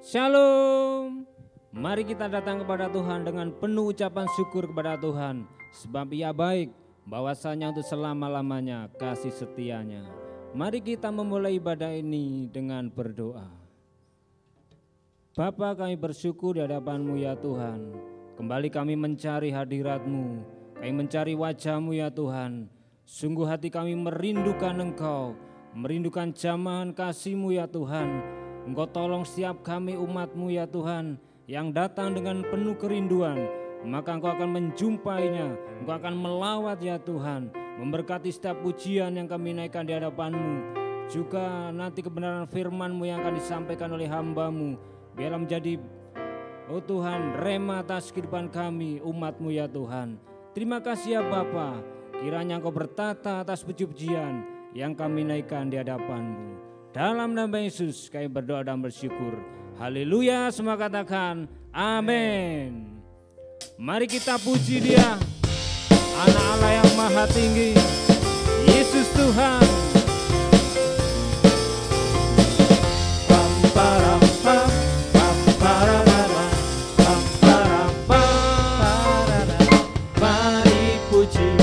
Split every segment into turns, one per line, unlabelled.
Shalom. Mari kita datang kepada Tuhan dengan penuh ucapan syukur kepada Tuhan. Sebab Ia baik, bahwasanya untuk selama-lamanya kasih setianya. Mari kita memulai ibadah ini dengan berdoa. Bapa, kami bersyukur di hadapan-Mu ya Tuhan. Kembali kami mencari hadirat-Mu, kami mencari wajah-Mu ya Tuhan. Sungguh hati kami merindukan Engkau, merindukan jamahan kasih-Mu ya Tuhan. Engkau tolong setiap kami umat-Mu ya Tuhan yang datang dengan penuh kerinduan, maka Engkau akan menjumpainya, Engkau akan melawat ya Tuhan, memberkati setiap pujian yang kami naikkan di hadapan-Mu. Juga nanti kebenaran firman-Mu yang akan disampaikan oleh hamba-Mu, biarlah menjadi, oh Tuhan, rema atas kehidupan kami umat-Mu ya Tuhan. Terima kasih ya Bapa, kiranya Engkau bertata atas puji-pujian yang kami naikkan di hadapan-Mu. Dalam nama Yesus kami berdoa dan bersyukur. Haleluya, semua katakan amin. Mari kita puji Dia, Anak Allah yang maha tinggi, Yesus Tuhan. Mari puji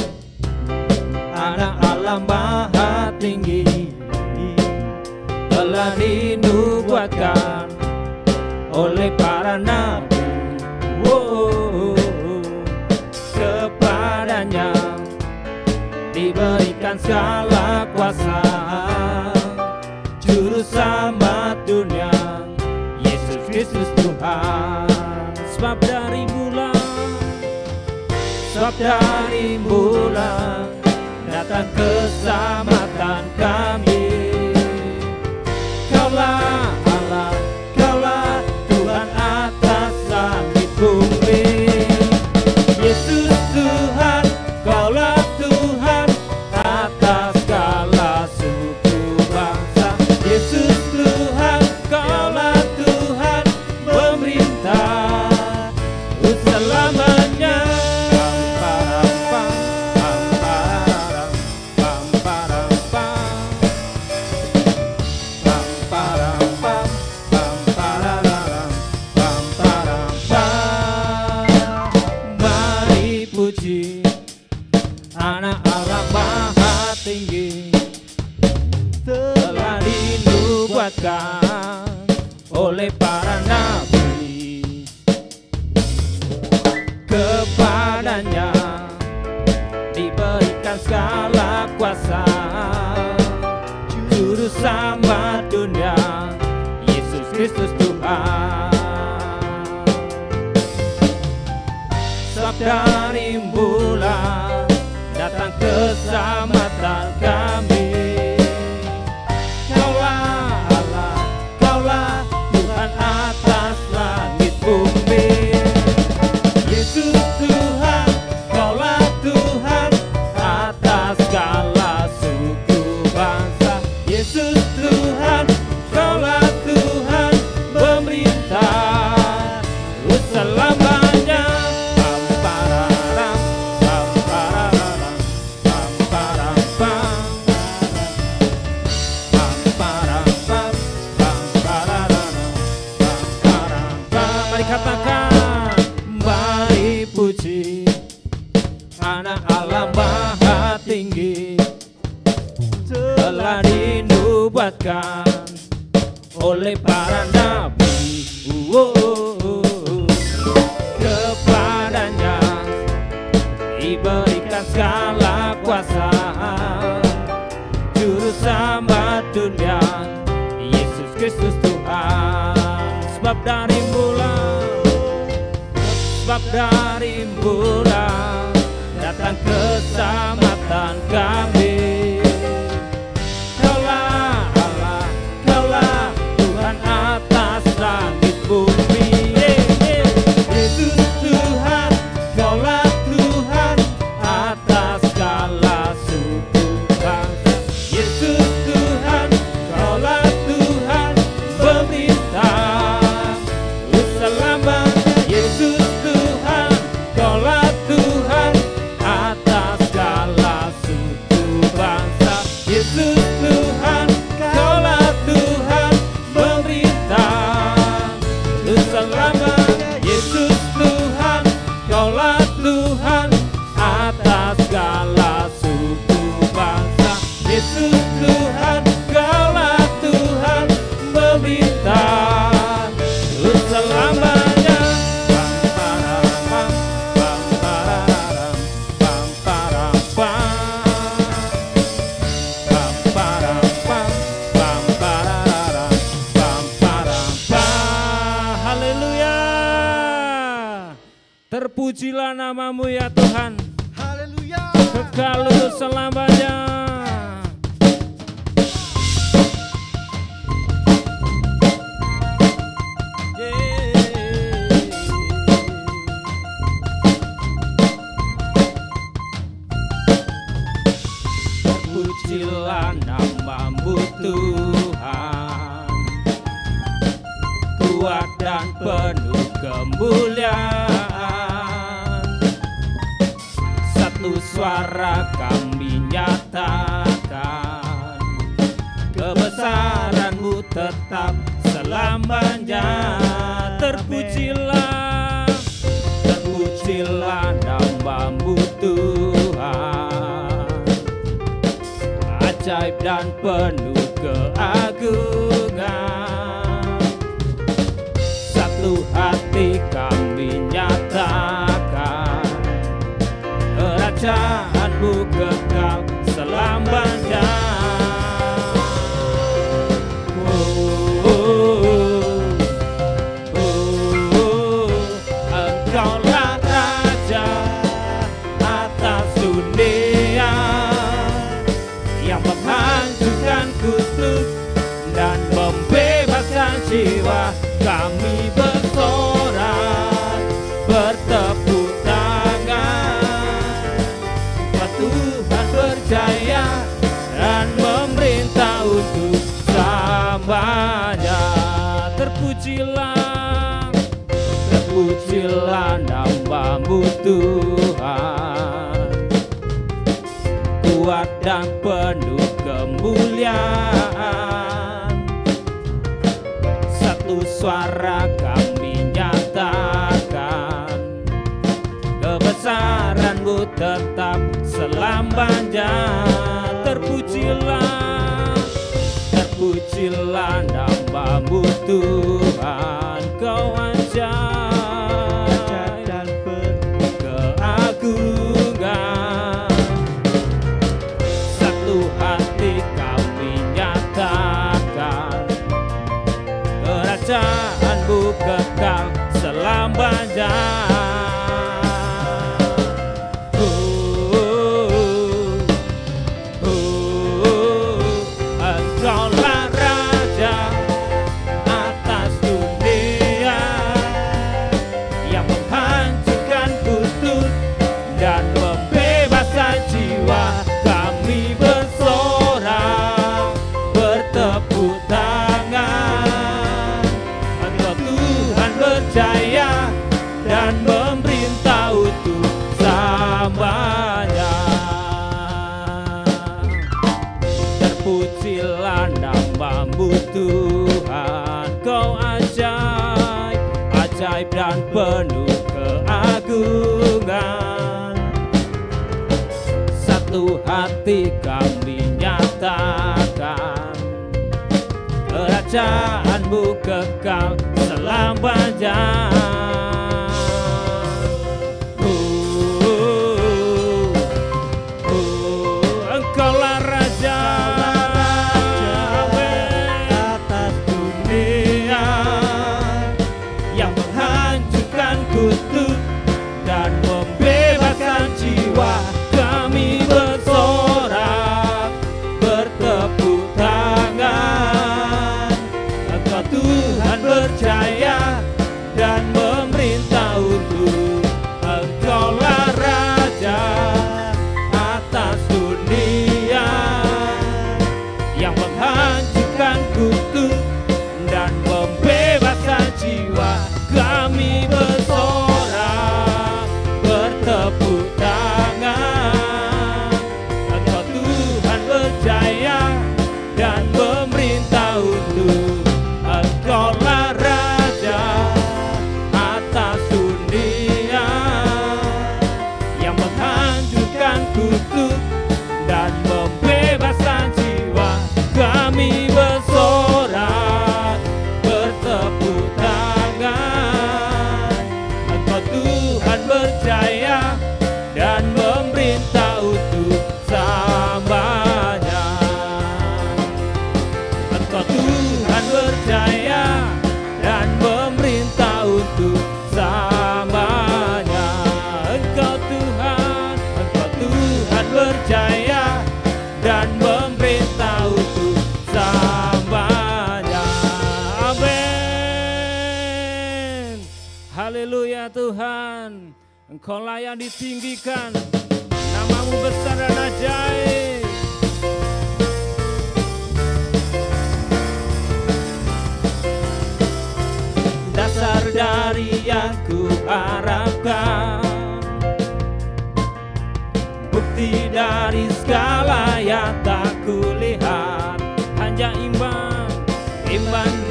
Anak Allah maha tinggi, telah dinubuatkan oleh para nabi. Kepadanya diberikan segala kuasa, Juru selamat dunia, Yesus Kristus Tuhan. Sebab dari bulan datang keselamatan kami. Kaulah Allah, Kaulah Tuhan atas langit bumi. Yesus Tuhan, Kaulah Tuhan atas segala suku bangsa. Yesus Tuhan, Kaulah Tuhan pemerintah selamanya. Anak Allah maha tinggi, telah dinubuatkan oleh para nabi. Kepadanya diberikan segala kuasa, Juru selamat dunia, Yesus Kristus Tuhan. Sebab dari bulan datang keselamatan kami. Kaulah Allah, Kaulah Tuhan atas langit bumi. Yesus Tuhan, Kaulah Tuhan atas segala suku bangsa. Yesus Tuhan, Kaulah Tuhan pemerintah selamanya. Katakan, mari puji Anak Allah maha tinggi, telah dinubuatkan oleh para nabi. Kepadanya diberikan segala kuasa, Juru selamat dunia, Yesus Kristus Tuhan. Sebab dari bulan datang keselamatan kami. Kaulah Allah, Kaulah Tuhan atas langit bumi. Yesus Tuhan, Kaulah Tuhan atas segala suku bangsa. Yesus Tuhan, Kaulah Tuhan pemerintah selamanya. Yesus Kaulah Tuhan atas segala suku bangsa. Terpujilah namamu ya Tuhan.
Haleluya.
Kekal untuk selamanya. Terpujilah namamu Tuhan, kuat dan penuh kemuliaan. Satu suara kami nyatakan, kebesaran-Mu tetap selamanya. Terpujilah, terpujilah namamu Tuhan, ajaib dan penuh keagungan. Satu hati kami nyatakan, kerajaan-Mu kekal selamanya. Engkaulah Raja atas dunia, yang menghancurkan kutuk dan membebaskan jiwa. Kami bersorak, bertepuk tangan, Tuhan berjaya dan memerintah untuk selamanya. Terpujilah, terpujilah namamu Tuhan, kuat dan penuh kemuliaan. Satu suara kami nyatakan, kebesaran-Mu tetap selamanya. Terpujilah, terpujilah namamu Tuhan, Kau ajaib dan penuh keagungan. Satu hati kami nyatakan, kerajaan-Mu kekal selamanya. Engkaulah Raja atas dunia, yang menghancurkan kutuk dan membebaskan jiwa. Kami bersorak, bertepuk tangan, Engkau Tuhan berjaya dan memerintah untuk selamanya. Terpujilah namamu Tuhan, Kau ajaib, ajaib dan penuh keagungan. Satu hati kami nyatakan, kerajaan-Mu kekal selamanya. Engkaulah Raja atas dunia, yang menghancurkan kutuk dan membebaskan jiwa. Kami bersorak, bertepuk tangan, Engkau Tuhan berjaya dan memerintah untuk. Engkaulah Raja atas dunia, yang menghancurkan kutuk dan membebaskan jiwa. Kami bersorak, bertepuk tangan, Engkau Tuhan berjaya dan memerintah untuk. Engkaulah Raja atas dunia, yang menghancurkan kutuk dan membebaskan jiwa. Kami bersorak, bertepuk tangan, Engkau Tuhan berjaya dan memerintah untuk selamanya. Engkau Tuhan berjaya dan memerintah untuk selamanya. Haleluya Tuhan, Engkau layak ditinggikan, namamu besar dan ajaib. Dasar dari yang ku harapkan, bukti dari segala yang tak kulihat, hanya iman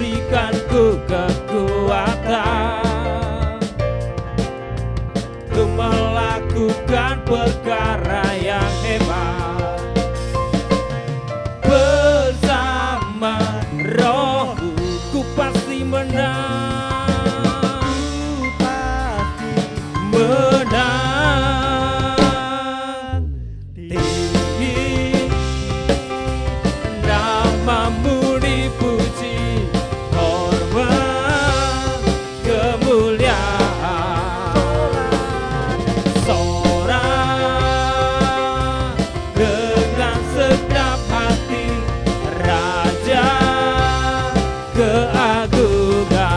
berikan ku kekuatan untuk melakukan perkara yang hebat. Bersama Rohmu ku pasti menang, menang. Tinggi namamu dipuji, hormat kemuliaan. Sorak dengan segenap hati, Raja keagungan.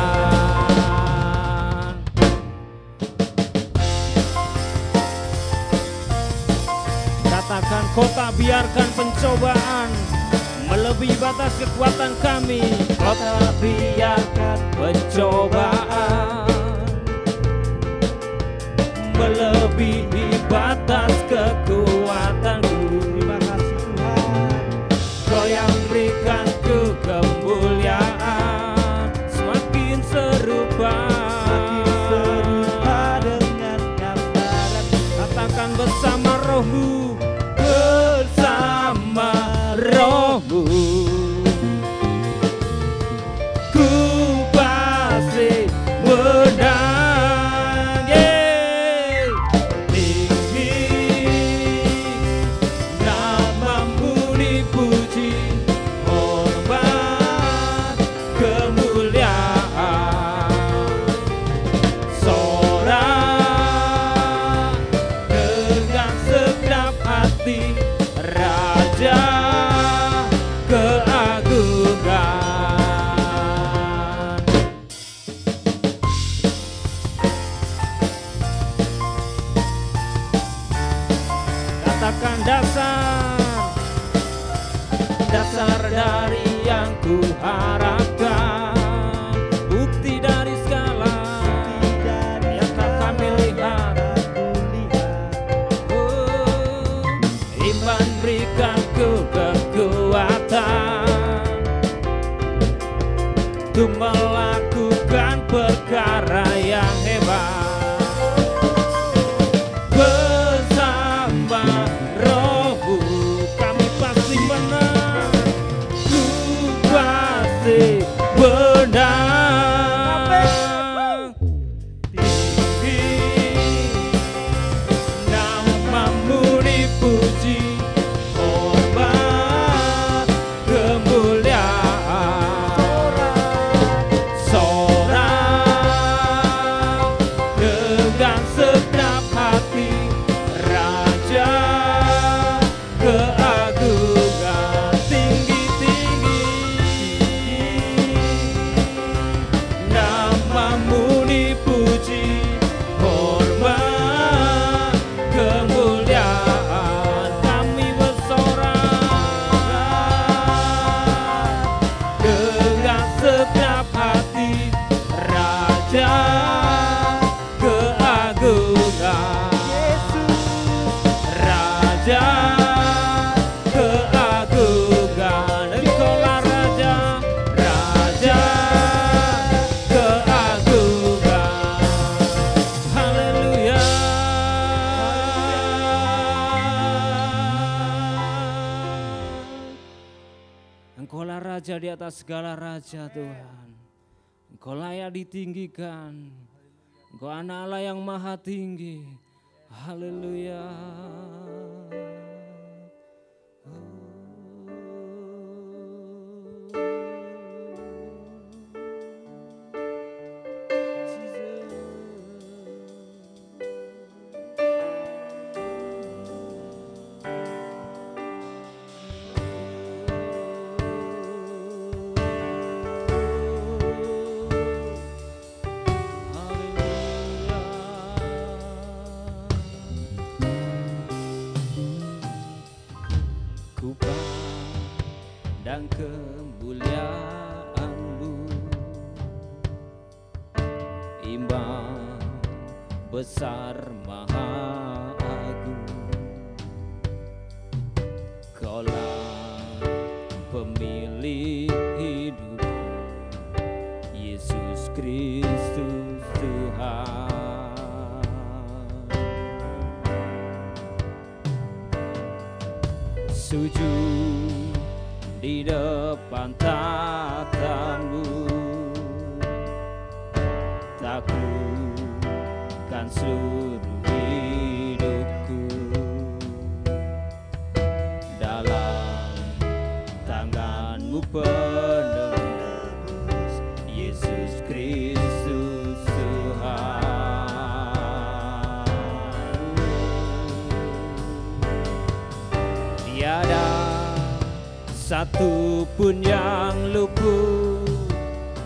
Katakan, kau tak biarkan pencobaan melebihi batas kekuatan kami. Kau tak biarkan pencobaan melebihi batas kekuatanku.
Terima kasih Tuhan.
Kau yang berikan ku kemuliaan, semakin serupa
dengan gambaran.
katakan bersama Rohmu, bersama Rohmu ku pasti menang. Tinggi namamu dipuji, hormat kemuliaan. Sorak dengan segenap hati, Raja keagungan. Katakan dasar dari yang ku harapkan, bukti dari segala yang tak kami lihat. Iman berikan ku kekuatan untuk melakukan perkara yang hebat. Bersama Rohmu kami pasti menang, ku pasti menang. Tinggi namamu dipuji, hormat kemuliaan. Sorak dengan segenap hati, Raja keagungan. Tinggi-tinggi namamu dipuji, hormat kemuliaan. Kami bersorak dengan segenap hati, Raja keagungan. Raja keagungan, Engkaulah Raja, Raja keagungan. Haleluya. Engkaulah Raja di atas segala raja Tuhan. Engkau layak ditinggikan. Engkau anak Allah yang maha tinggi. Haleluya. Haleluya. besar maha agung. Kaulah pemilik hidup, Yesus Kristus Tuhan. Sujud di depan tatamu, taklukkan seluruh hidupku. Dalam tanganmu penebus, Yesus Kristus Tuhan. Tiada satu pun yang luput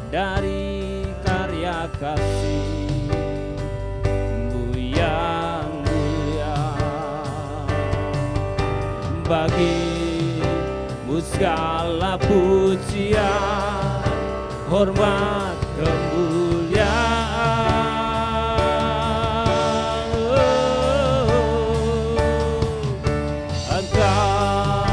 dari karya kasih-Mu yang mulia. Bagi-Mu segala pujian, hormat, kemuliaan. Engkau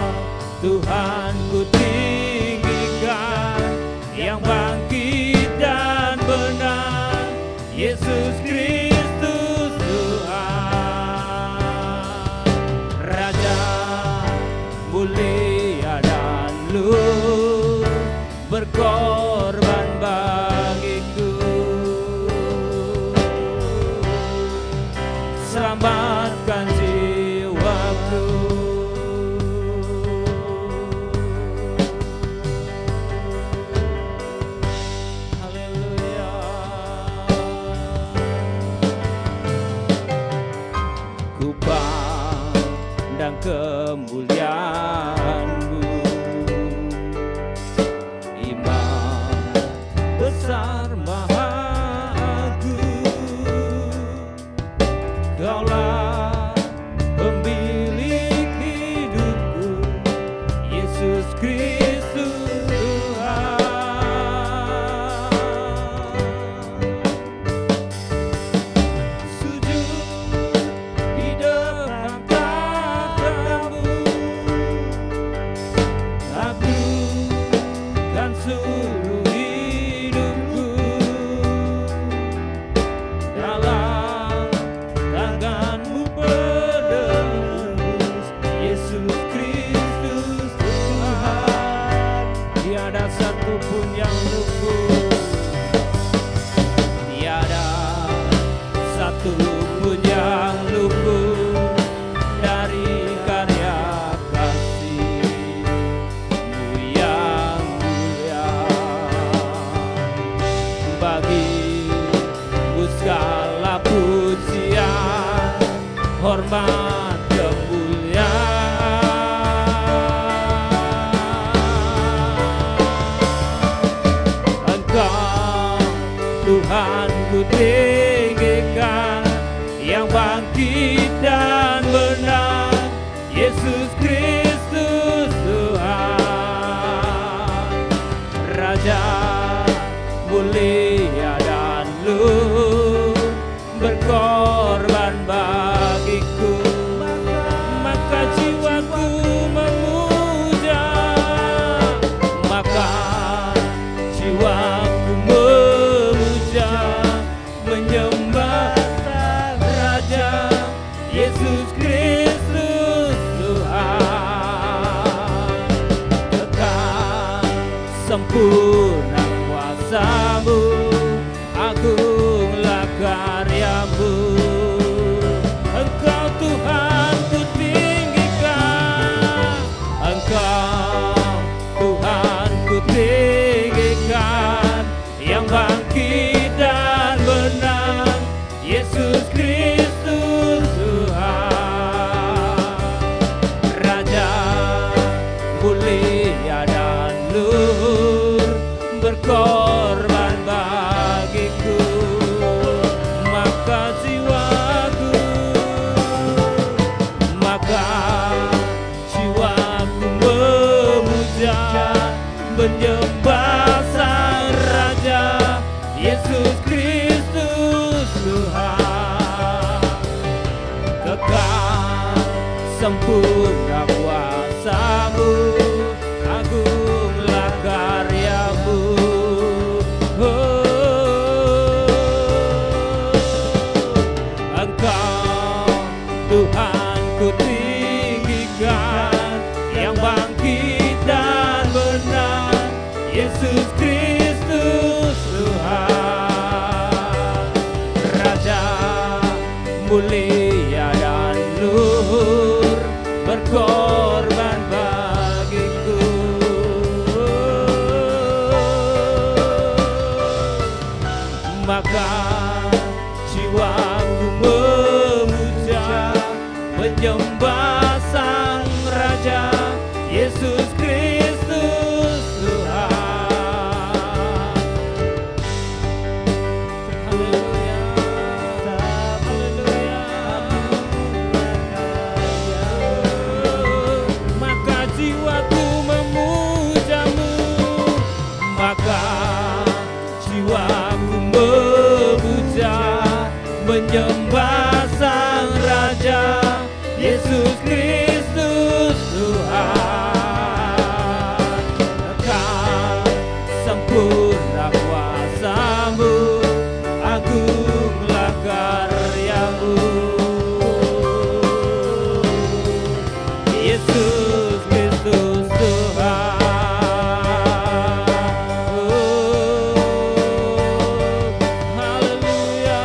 Tuhan ku tinggikan, yang bangkit dan benar, Yesus Kristus Tuhan. Raja mulia dan luhur, berkorban bagiku. Selamatkan jiwaku. Dan kemuliaan-Mu, Imam besar maha agung. Kaulah pemilik hidupku, Yesus Kristus Tuhan. Sujud di depan seluruh hidupku. Dalam tangan-Mu penebus, Yesus Kristus Tuhan. Tiada satu pun yang luput, tiada satu pun yang luput dari karya kasih-Mu yang mulia. Bagi-Mu segala pujian, hormat, kemuliaan. Engkau Tuhan ku tinggikan, yang bangkit dan benar, Yesus Kristus Tuhan. Raja mulia dan luhur, berkorban bagiku. Maka jiwaku memuja, maka jiwaku memuja, menyembah Raja Yesus Kristus Tuhan. Kekal sempurna kuasa-Mu, agunglah karya-Mu. Engkau Tuhan ku tinggikan, Engkau Tuhan ku tinggikan, yang bangkit dan benar, Yesus Kristus Tuhan. Raja mulia dan luhur, berkorban bagiku. Maka jiwaku memuja, menyembah Sang Raja Yesus Kristus Tuhan. sempurna kuasa-Mu, agunglah karya-Mu. Engkau Tuhan ku tinggikan, yang bangkit dan menang, Yesus Kristus Tuhan. Raja mulia dan luhur, berkorban bagiku. Maka jiwaku memuja, menyembah Sang Raja, Yesus Kristus Tuhan. Haleluya, haleluya. Maka jiwaku memuja-Mu, maka jiwaku memuja, menyembah Sang Raja, Yesus Kristus Tuhan. Engkau sempurna kuasa-Mu, agunglah karya-Mu, Yesus Kristus Tuhan. Haleluya.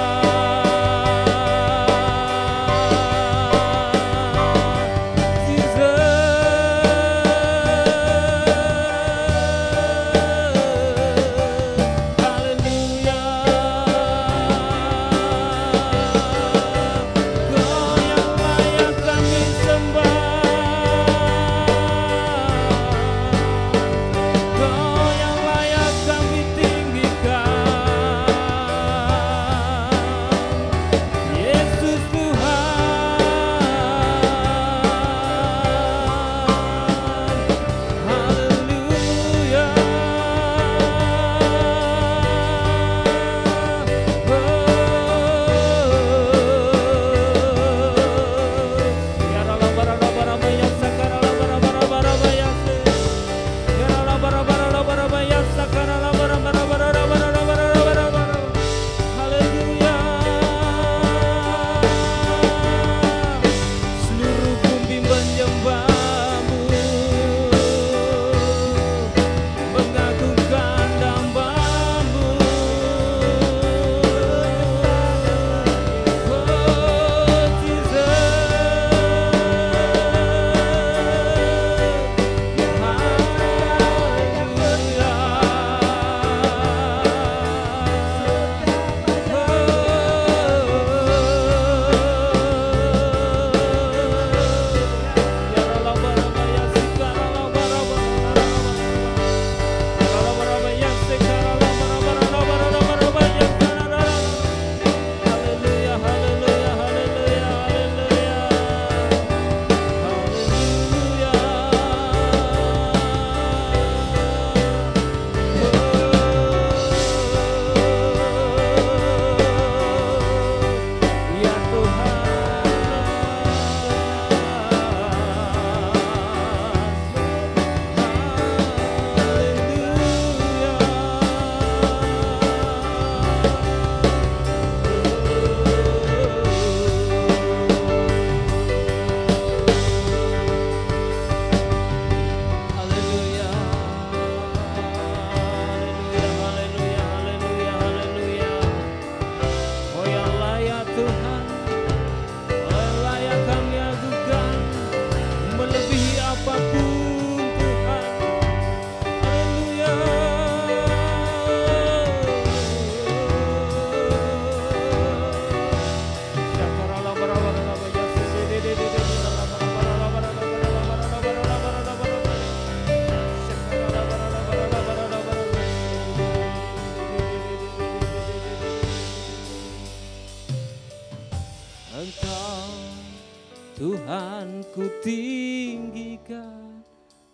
Tuhan ku tinggikan,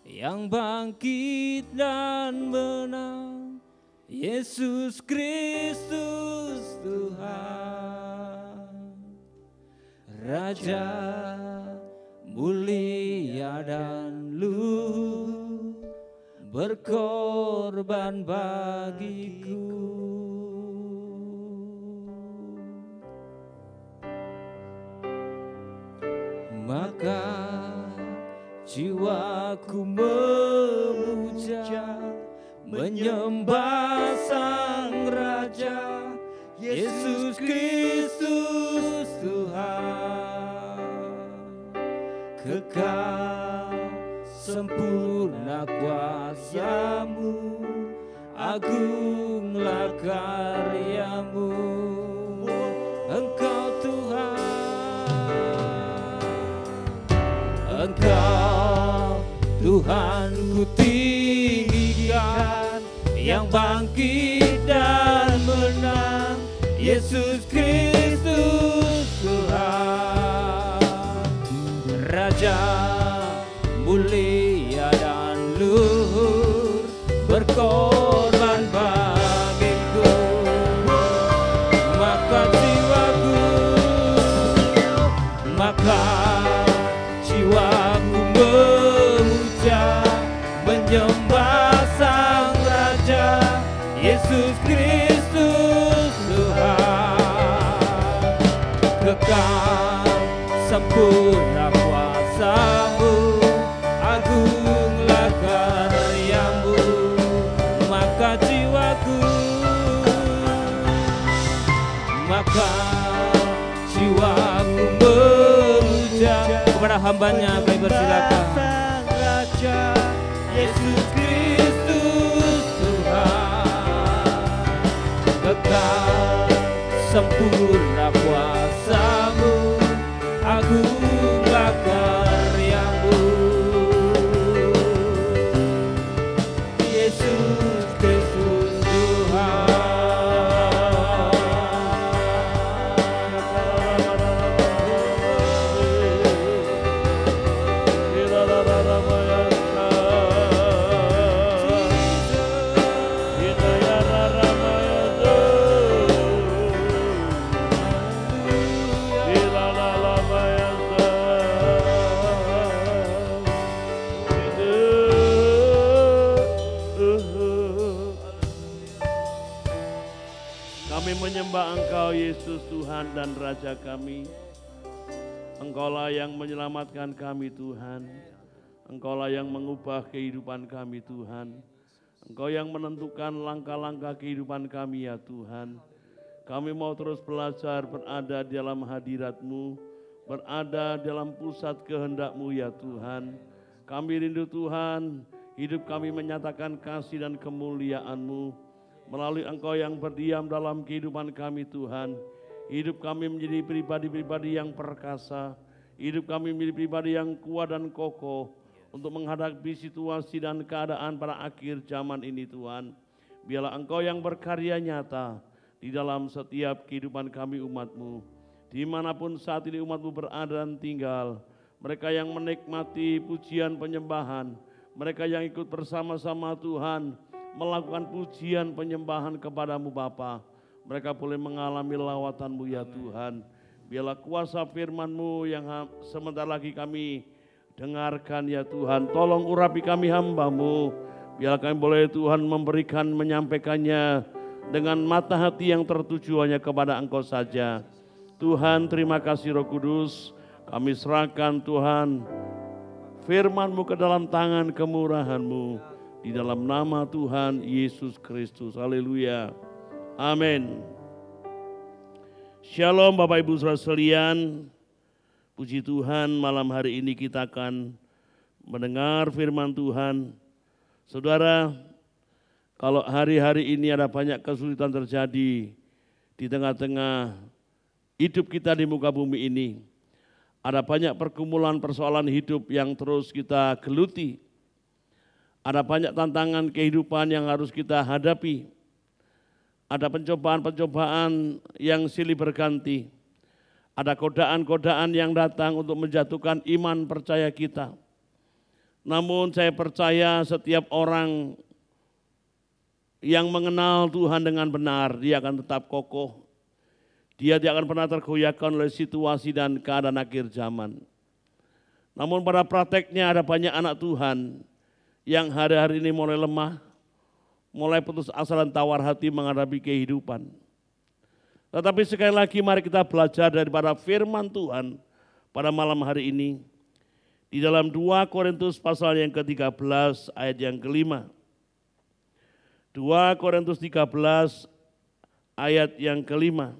yang bangkit dan menang, Yesus Kristus Tuhan. Raja mulia dan luhur, berkorban bagiku. Maka jiwaku memuja, menyembah Sang Raja, Yesus Kristus Tuhan. Kekal sempurna kuasa-Mu, agunglah karya-Mu. Engkau Tuhan, Engkau Tuhan ku tinggikan, yang bangkit dan menang, Yesus Kristus Tuhan. Raja mulia dan luhur, berkorban bagiku. Maka jiwaku memuja, menyembah Sang Raja, Yesus Kristus Tuhan. Kekal sempurna kuasa-Mu, agunglah karya-Mu. Maka jiwaku memuja kepada hamba-Nya. Kami persilakan.
Sang Raja,
Yesus Kristus Tuhan. Kekal sempurna kuasa-Mu, agunglah karya-Mu. Yesus Kristus Tuhan.
Kami menyembah Engkau Yesus Tuhan dan Raja kami. Engkaulah yang menyelamatkan kami Tuhan. Engkaulah yang mengubah kehidupan kami Tuhan. Engkau yang menentukan langkah-langkah kehidupan kami ya Tuhan. Kami mau terus belajar berada di dalam hadirat-Mu, berada dalam pusat kehendak-Mu ya Tuhan. Kami rindu Tuhan, hidup kami menyatakan kasih dan kemuliaan-Mu. Melalui Engkau yang berdiam dalam kehidupan kami Tuhan, hidup kami menjadi pribadi-pribadi yang perkasa, hidup kami menjadi pribadi yang kuat dan kokoh untuk menghadapi situasi dan keadaan pada akhir zaman ini Tuhan. Biarlah Engkau yang berkarya nyata di dalam setiap kehidupan kami umat-Mu. Dimanapun saat ini umat-Mu berada dan tinggal, mereka yang menikmati pujian penyembahan, mereka yang ikut bersama-sama Tuhan, melakukan pujian penyembahan kepadamu Bapa. Mereka boleh mengalami lawatan-Mu ya Tuhan. Biarlah kuasa firman-Mu yang sebentar lagi kami dengarkan ya Tuhan. Tolong urapi kami hamba-Mu. Biarlah kami boleh Tuhan memberikan, menyampaikannya dengan mata hati yang tertuju hanya kepada Engkau saja. Tuhan terima kasih Roh Kudus. Kami serahkan Tuhan firman-Mu ke dalam tangan kemurahan-Mu. Di dalam nama Tuhan Yesus Kristus. Haleluya. Amin. Shalom Bapak Ibu Saudara sekalian. Puji Tuhan, malam hari ini kita akan mendengar firman Tuhan. Saudara, kalau hari-hari ini ada banyak kesulitan terjadi di tengah-tengah hidup kita di muka bumi ini. Ada banyak pergumulan persoalan hidup yang terus kita geluti. Ada banyak tantangan kehidupan yang harus kita hadapi. Ada pencobaan-pencobaan yang silih berganti. Ada godaan-godaan yang datang untuk menjatuhkan iman percaya kita. Namun saya percaya setiap orang yang mengenal Tuhan dengan benar, dia akan tetap kokoh. Dia tidak akan pernah tergoyahkan oleh situasi dan keadaan akhir zaman. Namun pada prakteknya ada banyak anak Tuhan yang hari-hari ini mulai lemah, mulai putus asa dan tawar hati menghadapi kehidupan. Tetapi sekali lagi mari kita belajar daripada firman Tuhan pada malam hari ini. Di dalam 2 Korintus pasal yang ke-13 ayat yang ke-5. 2 Korintus 13 ayat yang ke-5.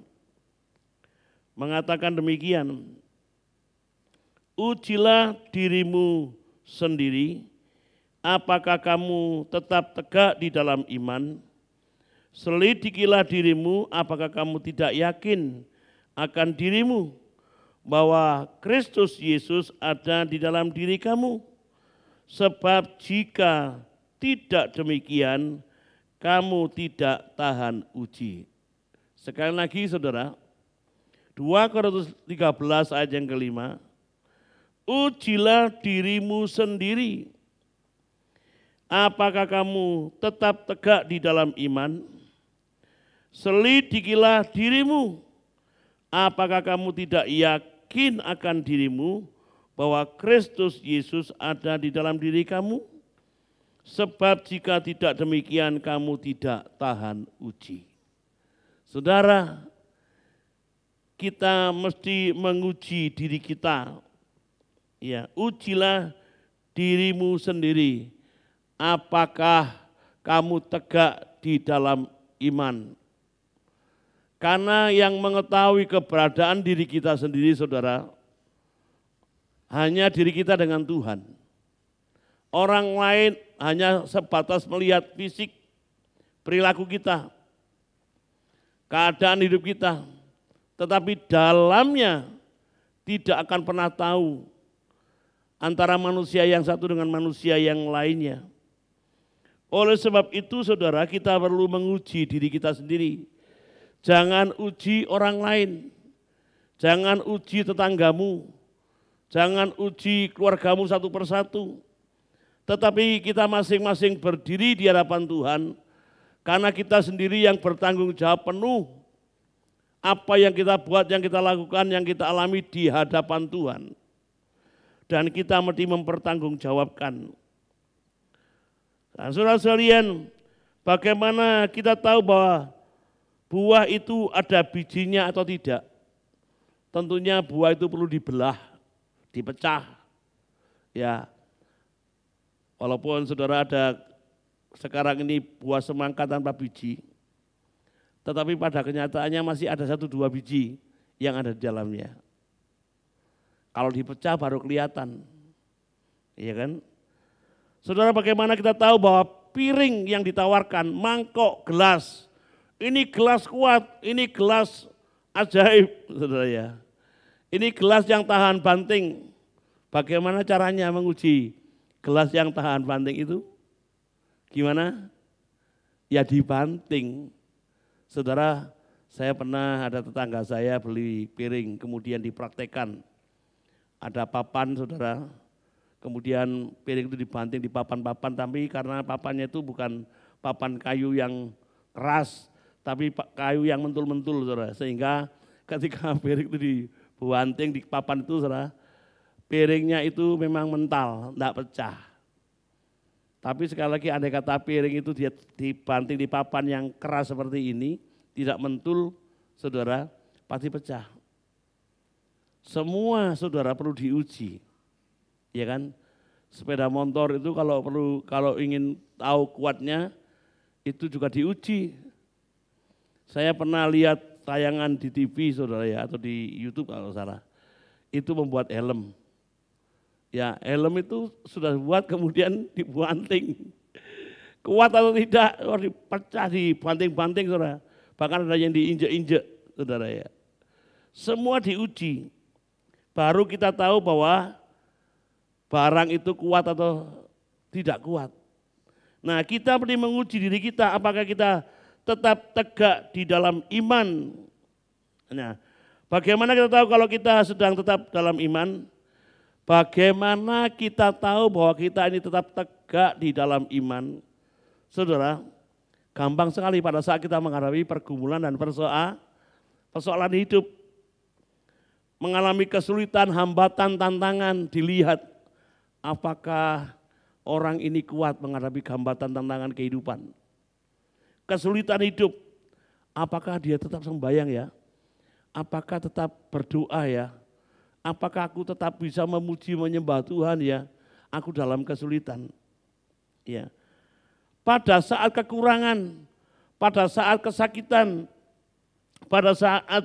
Mengatakan demikian. Ujilah dirimu sendiri, apakah kamu tetap tegak di dalam iman? Selidikilah dirimu, apakah kamu tidak yakin akan dirimu bahwa Kristus Yesus ada di dalam diri kamu? Sebab jika tidak demikian, kamu tidak tahan uji. Sekali lagi saudara, 2 Korintus 13 ayat yang ke-5. Ujilah dirimu sendiri. Apakah kamu tetap tegak di dalam iman? Selidikilah dirimu. Apakah kamu tidak yakin akan dirimu bahwa Kristus Yesus ada di dalam diri kamu? Sebab jika tidak demikian kamu tidak tahan uji. Saudara, kita mesti menguji diri kita. Ya, ujilah dirimu sendiri. Apakah kamu tegak di dalam iman? Karena yang mengetahui keberadaan diri kita sendiri, saudara, hanya diri kita dengan Tuhan. Orang lain hanya sebatas melihat fisik, perilaku kita, keadaan hidup kita. Tetapi dalamnya tidak akan pernah tahu antara manusia yang satu dengan manusia yang lainnya. Oleh sebab itu saudara, kita perlu menguji diri kita sendiri. Jangan uji orang lain. Jangan uji tetanggamu. Jangan uji keluargamu satu persatu. Tetapi kita masing-masing berdiri di hadapan Tuhan. Karena kita sendiri yang bertanggung jawab penuh. Apa yang kita buat, yang kita lakukan, yang kita alami di hadapan Tuhan. Dan kita mesti mempertanggungjawabkan. Nah, saudara sekalian, bagaimana kita tahu bahwa buah itu ada bijinya atau tidak? Tentunya buah itu perlu dibelah, dipecah. Ya, walaupun saudara ada sekarang ini buah semangka tanpa biji, tetapi pada kenyataannya masih ada 1-2 biji yang ada di dalamnya. Kalau dipecah baru kelihatan, iya kan? Saudara, bagaimana kita tahu bahwa piring yang ditawarkan, mangkok, gelas, ini gelas kuat, ini gelas ajaib, saudara ya. Ini gelas yang tahan banting. Bagaimana caranya menguji gelas yang tahan banting itu? Gimana? Ya dibanting. Saudara, saya pernah ada tetangga saya beli piring, kemudian dipraktekkan. Ada papan, saudara, kemudian piring itu dibanting di papan-papan, tapi karena papannya itu bukan papan kayu yang keras, tapi kayu yang mentul-mentul, saudara. Sehingga ketika piring itu dibanting di papan itu, saudara, piringnya itu memang mental, tidak pecah. Tapi sekali lagi andai kata piring itu dia dibanting di papan yang keras seperti ini, tidak mentul, saudara, pasti pecah. Semua saudara perlu diuji, ya kan? Sepeda motor itu kalau ingin tahu kuatnya, itu juga diuji. Saya pernah lihat tayangan di TV, saudara ya, atau di YouTube kalau salah. Itu membuat helm. Ya, helm itu sudah buat kemudian dibanting. Kuat atau tidak, dipecah, dibanting-banting, saudara. Bahkan ada yang diinjek-injek, saudara ya. Semua diuji. Baru kita tahu bahwa barang itu kuat atau tidak kuat. Nah, kita perlu menguji diri kita, apakah kita tetap tegak di dalam iman. Nah, bagaimana kita tahu kalau kita sedang tetap dalam iman? Bagaimana kita tahu bahwa kita ini tetap tegak di dalam iman? Saudara, gampang sekali pada saat kita menghadapi pergumulan dan persoalan hidup. mengalami kesulitan, hambatan, tantangan, dilihat apakah orang ini kuat menghadapi hambatan, tantangan kehidupan. Kesulitan hidup, apakah dia tetap sembahyang ya? Apakah tetap berdoa ya? Apakah aku tetap bisa memuji menyembah Tuhan ya? Aku dalam kesulitan. Ya. Pada saat kekurangan, pada saat kesakitan, pada saat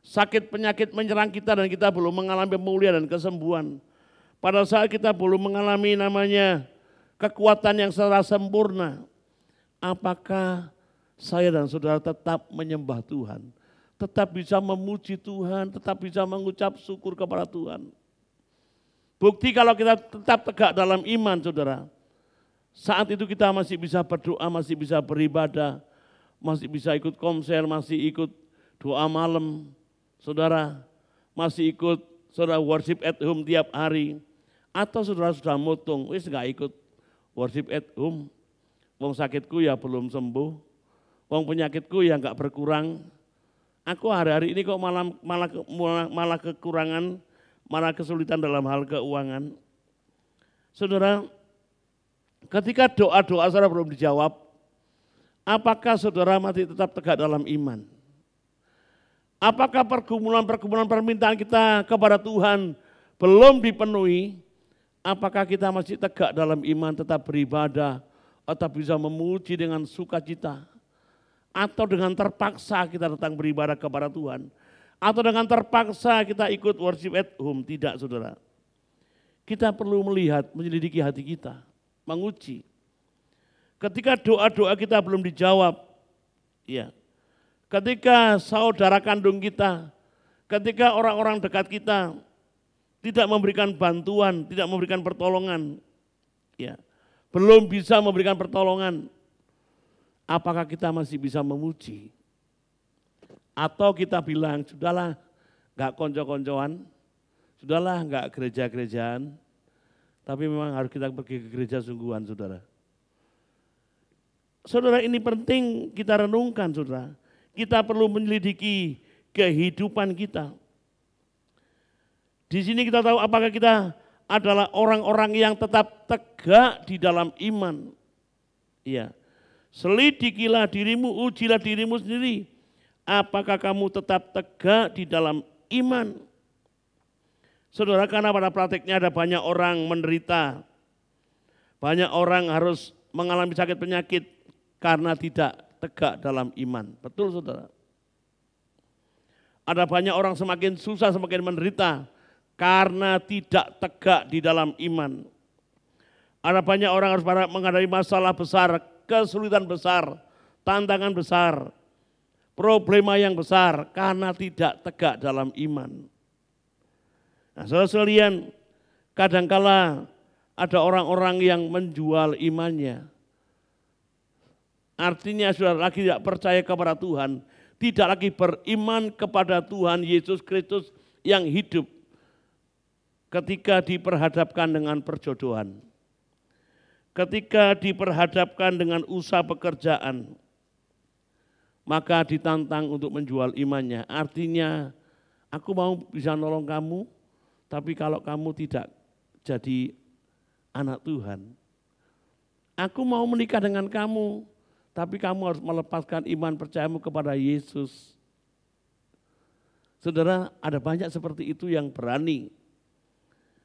sakit penyakit menyerang kita dan kita belum mengalami pemulihan dan kesembuhan. Pada saat kita belum mengalami namanya kekuatan yang secara sempurna. Apakah saya dan saudara tetap menyembah Tuhan? Tetap bisa memuji Tuhan, tetap bisa mengucap syukur kepada Tuhan. Bukti kalau kita tetap tegak dalam iman saudara. Saat itu kita masih bisa berdoa, masih bisa beribadah, masih bisa ikut konser, masih ikut doa malam. Saudara masih ikut saudara worship at home tiap hari. Atau saudara sudah motong, wis gak ikut worship at home. Wong sakitku ya belum sembuh, wong penyakitku ya enggak berkurang. Aku hari-hari ini kok malah kekurangan, malah kesulitan dalam hal keuangan. Saudara, ketika doa-doa saudara belum dijawab, apakah saudara masih tetap tegak dalam iman? Apakah pergumulan-pergumulan permintaan kita kepada Tuhan belum dipenuhi? Apakah kita masih tegak dalam iman, tetap beribadah, atau bisa memuji dengan sukacita, atau dengan terpaksa kita datang beribadah kepada Tuhan, atau dengan terpaksa kita ikut worship at home? Tidak saudara. Kita perlu melihat, menyelidiki hati kita, menguji. Ketika doa-doa kita belum dijawab, ya, ketika saudara kandung kita, ketika orang-orang dekat kita tidak memberikan bantuan, tidak memberikan pertolongan, ya, belum bisa memberikan pertolongan, apakah kita masih bisa memuji? Atau kita bilang, sudahlah gak konco-koncoan, sudahlah gak gereja-gerejaan, tapi memang harus kita pergi ke gereja sungguhan saudara. Saudara, ini penting kita renungkan saudara. Kita perlu menyelidiki kehidupan kita. Di sini kita tahu apakah kita adalah orang-orang yang tetap tegak di dalam iman. Iya. Selidikilah dirimu, ujilah dirimu sendiri. Apakah kamu tetap tegak di dalam iman? Saudara, karena pada praktiknya ada banyak orang menderita. Banyak orang harus mengalami sakit penyakit karena tidak tegak dalam iman. Betul saudara? Ada banyak orang semakin susah, semakin menderita karena tidak tegak di dalam iman. Ada banyak orang harus menghadapi masalah besar, kesulitan besar, tantangan besar, problema yang besar karena tidak tegak dalam iman. Nah, saudara sekalian, kadangkala ada orang-orang yang menjual imannya. Artinya sudah lagi tidak percaya kepada Tuhan, tidak lagi beriman kepada Tuhan Yesus Kristus yang hidup. Ketika diperhadapkan dengan perjodohan, ketika diperhadapkan dengan usaha pekerjaan, maka ditantang untuk menjual imannya. Artinya, aku mau bisa nolong kamu, tapi kalau kamu tidak jadi anak Tuhan, aku mau menikah dengan kamu, tapi kamu harus melepaskan iman percayamu kepada Yesus. Saudara, ada banyak seperti itu yang berani.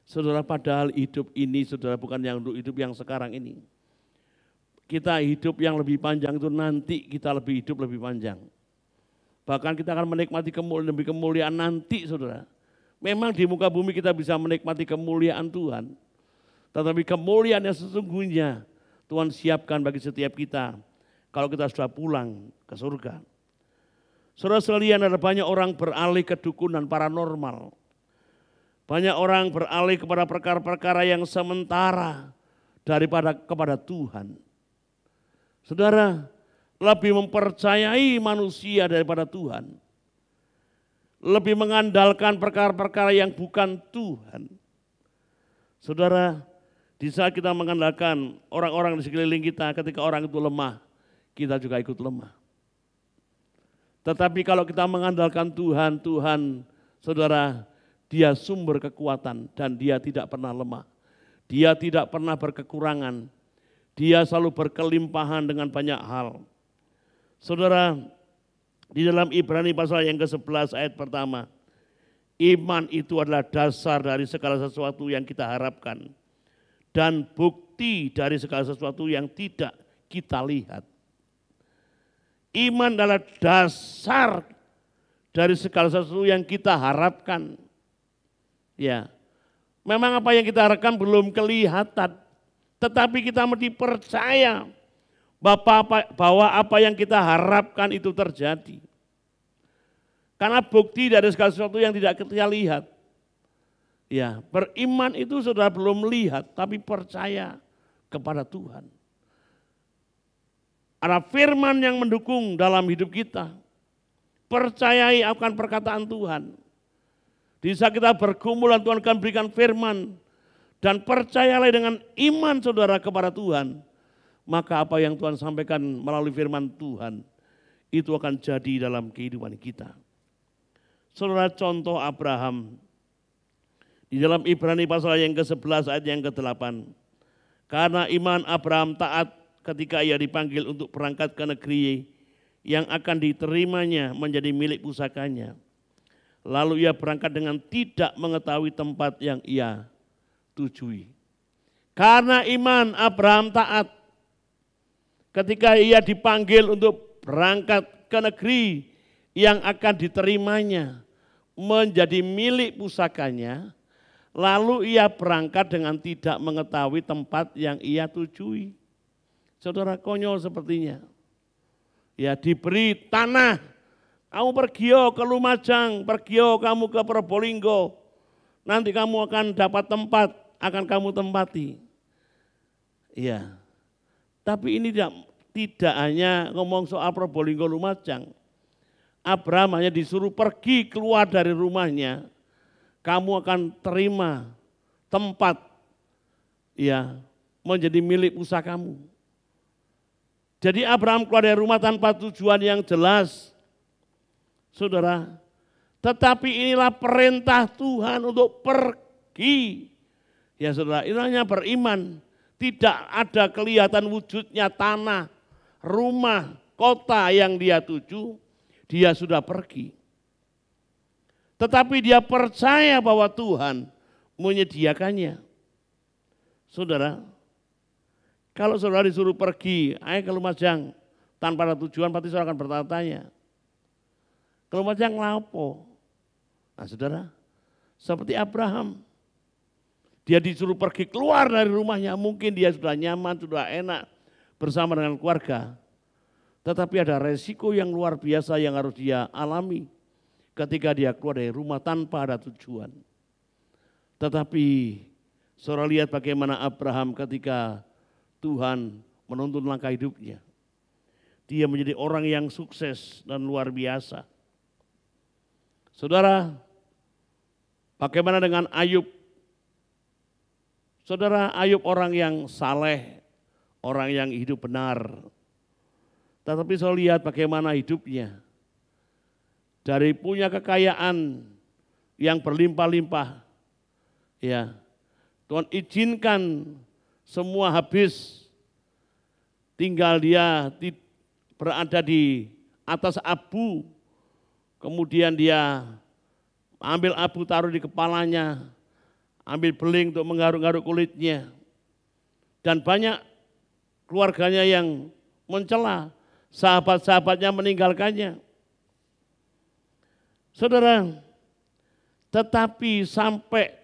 Saudara, padahal hidup ini, saudara, bukan yang untuk hidup yang sekarang ini. Kita hidup yang lebih panjang itu nanti kita lebih hidup lebih panjang. Bahkan kita akan menikmati kemuliaan nanti, saudara. Memang di muka bumi kita bisa menikmati kemuliaan Tuhan. Tetapi kemuliaan yang sesungguhnya Tuhan siapkan bagi setiap kita kalau kita sudah pulang ke surga. Saudara sekalian, ada banyak orang beralih ke dukunan paranormal. Banyak orang beralih kepada perkara-perkara yang sementara daripada kepada Tuhan. Saudara, lebih mempercayai manusia daripada Tuhan. Lebih mengandalkan perkara-perkara yang bukan Tuhan. Saudara, di saat kita mengandalkan orang-orang di sekeliling kita, ketika orang itu lemah, kita juga ikut lemah. Tetapi kalau kita mengandalkan Tuhan, saudara, Dia sumber kekuatan dan dia tidak pernah lemah. Dia tidak pernah berkekurangan. Dia selalu berkelimpahan dengan banyak hal. Saudara, di dalam Ibrani pasal yang ke-11 ayat pertama, iman itu adalah dasar dari segala sesuatu yang kita harapkan dan bukti dari segala sesuatu yang tidak kita lihat. Iman adalah dasar dari segala sesuatu yang kita harapkan. Ya, memang apa yang kita harapkan belum kelihatan, tetapi kita mesti percaya bahwa apa yang kita harapkan itu terjadi. Karena bukti dari segala sesuatu yang tidak kita lihat. Ya, beriman itu sudah belum lihat, tapi percaya kepada Tuhan. Ada firman yang mendukung dalam hidup kita. Percayai akan perkataan Tuhan. Di saat kita bergumulan, Tuhan akan berikan firman. Dan percayalah dengan iman saudara kepada Tuhan. Maka apa yang Tuhan sampaikan melalui firman Tuhan, itu akan jadi dalam kehidupan kita. Saudara, contoh Abraham. Di dalam Ibrani pasal yang ke-11 ayat yang ke-8. Karena iman Abraham taat ketika ia dipanggil untuk berangkat ke negeri yang akan diterimanya menjadi milik pusakanya. Lalu ia berangkat dengan tidak mengetahui tempat yang ia tujui. Karena iman Abraham taat ketika ia dipanggil untuk berangkat ke negeri yang akan diterimanya menjadi milik pusakanya, lalu ia berangkat dengan tidak mengetahui tempat yang ia tujui. Saudara, konyol sepertinya. Ya, diberi tanah, kamu pergi ke Lumajang, pergi kamu ke Probolinggo, nanti kamu akan dapat tempat, akan kamu tempati. Iya. Tapi ini tidak hanya ngomong soal Probolinggo Lumajang. Abraham hanya disuruh pergi keluar dari rumahnya, kamu akan terima tempat ya menjadi milik pusakamu. Jadi Abraham keluar dari rumah tanpa tujuan yang jelas. Saudara, tetapi inilah perintah Tuhan untuk pergi. Ya saudara, ini hanya beriman. Tidak ada kelihatan wujudnya tanah, rumah, kota yang dia tuju, dia sudah pergi. Tetapi dia percaya bahwa Tuhan menyediakannya. Saudara, kalau saudara disuruh pergi, ayo ke Lumajang, tanpa ada tujuan, pasti saudara akan bertanya-tanya. Ke Lumajang lapo? Nah saudara, seperti Abraham. Dia disuruh pergi keluar dari rumahnya, mungkin dia sudah nyaman, sudah enak bersama dengan keluarga. Tetapi ada resiko yang luar biasa yang harus dia alami ketika dia keluar dari rumah tanpa ada tujuan. Tetapi saudara lihat bagaimana Abraham ketika Tuhan menuntun langkah hidupnya. Dia menjadi orang yang sukses dan luar biasa. Saudara, bagaimana dengan Ayub? Saudara, Ayub orang yang saleh, orang yang hidup benar. Tetapi saya lihat bagaimana hidupnya. Dari punya kekayaan yang berlimpah-limpah, ya, Tuhan izinkan semua habis. Tinggal dia berada di atas abu, kemudian dia ambil abu taruh di kepalanya, ambil beling untuk menggaruk-garuk kulitnya. Dan banyak keluarganya yang mencela, sahabat-sahabatnya meninggalkannya. Saudara, tetapi sampai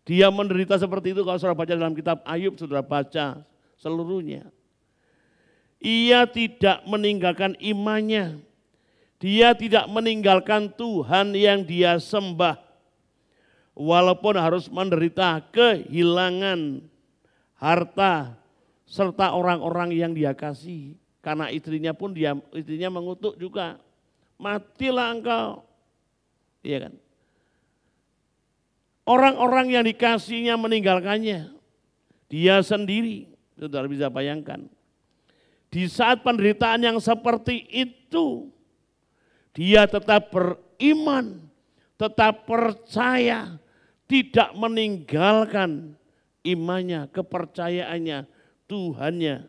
dia menderita seperti itu, kalau saudara baca dalam kitab Ayub, saudara baca seluruhnya. Ia tidak meninggalkan imannya, dia tidak meninggalkan Tuhan yang dia sembah. Walaupun harus menderita kehilangan harta serta orang-orang yang dia kasih. Karena istrinya pun istrinya mengutuk juga. Matilah engkau. Iya kan? Orang-orang yang dikasihnya meninggalkannya. Dia sendiri, saudara bisa bayangkan. Di saat penderitaan yang seperti itu, dia tetap beriman, tetap percaya, tidak meninggalkan imannya, kepercayaannya, Tuhannya.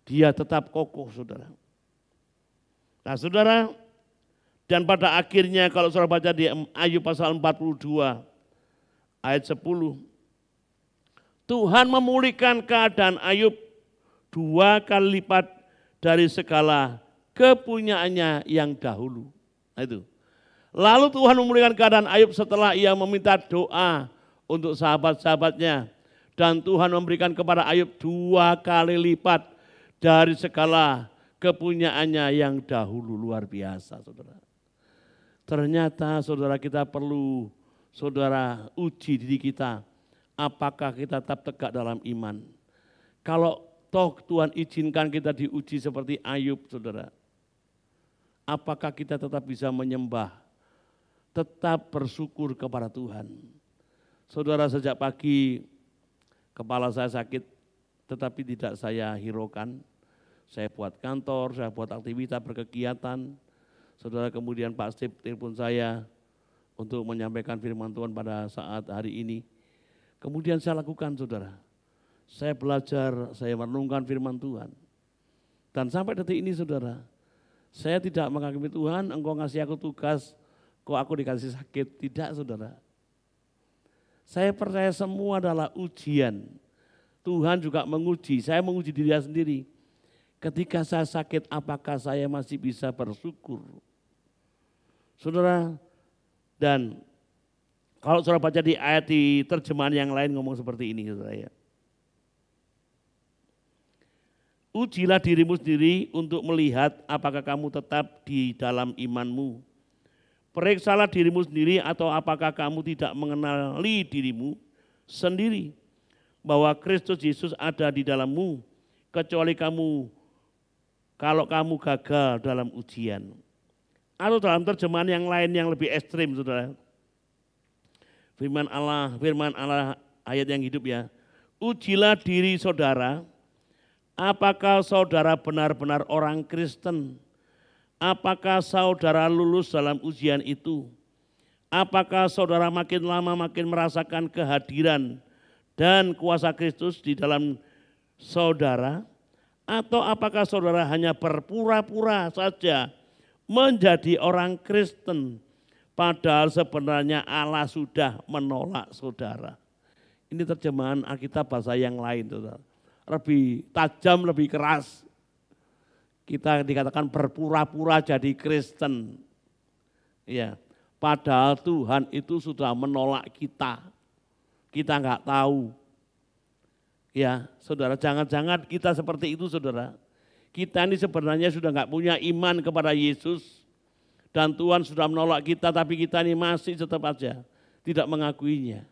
Dia tetap kokoh, saudara. Nah, saudara, dan pada akhirnya kalau saudara baca di Ayub pasal 42 ayat 10, Tuhan memulihkan keadaan Ayub 2 kali lipat dari segala kepunyaannya yang dahulu. Nah, itu. Lalu Tuhan memulihkan keadaan Ayub setelah ia meminta doa untuk sahabat-sahabatnya. Dan Tuhan memberikan kepada Ayub 2 kali lipat dari segala kepunyaannya yang dahulu. Luar biasa, saudara. Ternyata saudara, kita perlu, saudara, uji diri kita. Apakah kita tetap tegak dalam iman? Kalau toh Tuhan izinkan kita diuji seperti Ayub, saudara, apakah kita tetap bisa menyembah, tetap bersyukur kepada Tuhan? Saudara, sejak pagi kepala saya sakit, tetapi tidak saya hiraukan. Saya buat kantor, saya buat aktivitas berkegiatan. Saudara, kemudian Pak Steve telepon saya untuk menyampaikan firman Tuhan pada saat hari ini. Kemudian saya lakukan, saudara. Saya belajar, saya merenungkan firman Tuhan. Dan sampai detik ini, saudara, saya tidak menghakimi Tuhan, engkau ngasih aku tugas, kok aku dikasih sakit. Tidak, saudara. Saya percaya semua adalah ujian. Tuhan juga menguji, saya menguji diri saya sendiri. Ketika saya sakit, apakah saya masih bisa bersyukur? Saudara, dan kalau saudara baca di ayat di terjemahan yang lain ngomong seperti ini, saudara ya. Ujilah dirimu sendiri untuk melihat apakah kamu tetap di dalam imanmu. Periksalah dirimu sendiri atau apakah kamu tidak mengenali dirimu sendiri. Bahwa Kristus Yesus ada di dalammu, kecuali kalau kamu gagal dalam ujian. Atau dalam terjemahan yang lain yang lebih ekstrim, saudara. Firman Allah ayat yang hidup ya. Ujilah diri saudara, apakah saudara benar-benar orang Kristen? Apakah saudara lulus dalam ujian itu? Apakah saudara makin lama makin merasakan kehadiran dan kuasa Kristus di dalam saudara? Atau apakah saudara hanya berpura-pura saja menjadi orang Kristen, padahal sebenarnya Allah sudah menolak saudara? Ini terjemahan Alkitab bahasa yang lain, saudara. Lebih tajam, lebih keras. Kita dikatakan berpura-pura jadi Kristen. Ya, padahal Tuhan itu sudah menolak kita. Kita enggak tahu. Ya, saudara, jangan-jangan kita seperti itu, saudara. Kita ini sebenarnya sudah enggak punya iman kepada Yesus. Dan Tuhan sudah menolak kita, tapi kita ini masih tetap aja tidak mengakuinya.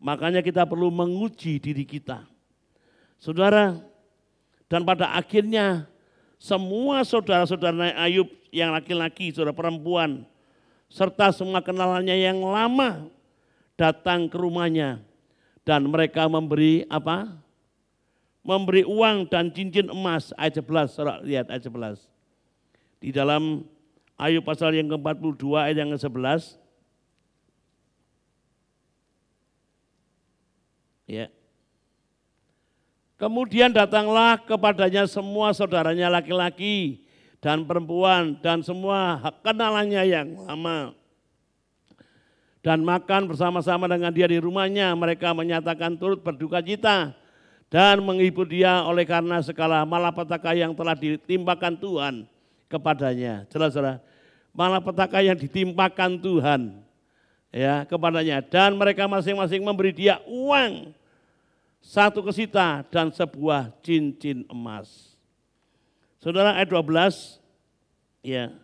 Makanya kita perlu menguji diri kita. Saudara, dan pada akhirnya semua saudara-saudara Ayub yang laki-laki, saudara perempuan, serta semua kenalannya yang lama datang ke rumahnya. Dan mereka memberi apa? Memberi uang dan cincin emas. Ayat 11, saudara lihat ayat 11. Di dalam Ayub pasal yang ke-42 ayat yang ke-11. Ya. Kemudian datanglah kepadanya semua saudaranya laki-laki dan perempuan dan semua kenalannya yang lama. Dan makan bersama-sama dengan dia di rumahnya. Mereka menyatakan turut berduka cita dan menghibur dia oleh karena segala malapetaka yang telah ditimpakan Tuhan kepadanya. Jelas-jelas malapetaka yang ditimpakan Tuhan ya kepadanya. Dan mereka masing-masing memberi dia uang, 1 kesita dan sebuah cincin emas. Saudara, ayat 12, ya,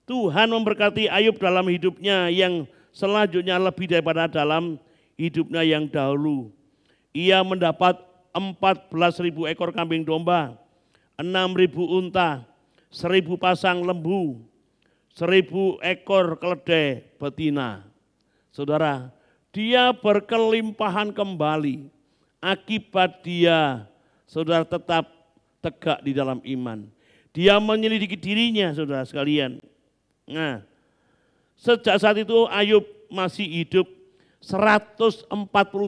Tuhan memberkati Ayub dalam hidupnya yang selanjutnya lebih daripada dalam hidupnya yang dahulu. Ia mendapat 14.000 ekor kambing domba, 6.000 unta, 1.000 pasang lembu, 1.000 ekor keledai betina. Saudara, dia berkelimpahan kembali. Akibat dia, saudara, tetap tegak di dalam iman. Dia menyelidiki dirinya, saudara sekalian. Nah, Sejak saat itu Ayub masih hidup 140